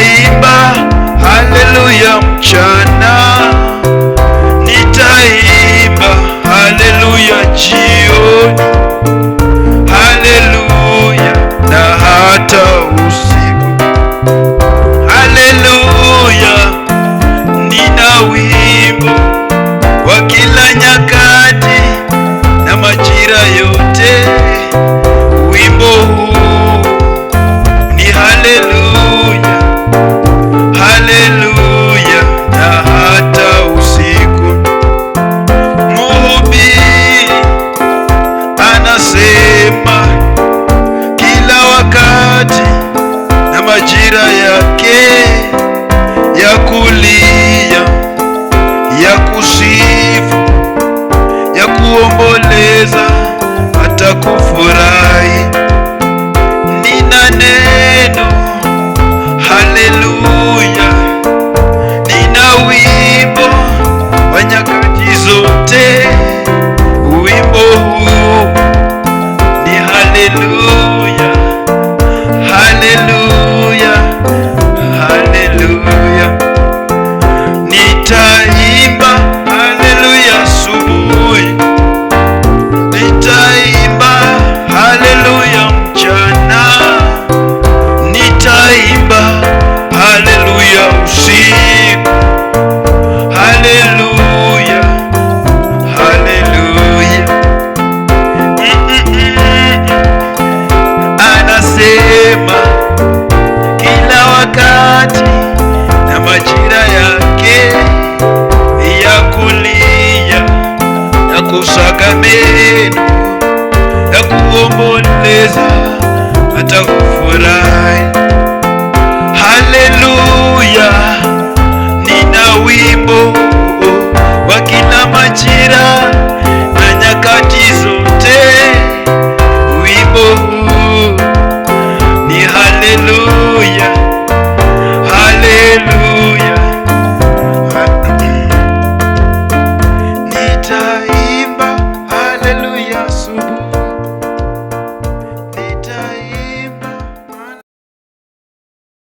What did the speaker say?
nitaimba haleluya mchana, nitaimba haleluya jioni, haleluya na hata usiku. Haleluya, nina wimbo wa kila nyakati na majira yote. Wimbo huu ni haleluya, haleluya na hata usiku. Mhubiri anasema kila wakati na majira yake ya kulia, ya kusifu, ya kuomboleza, hata kufurahi.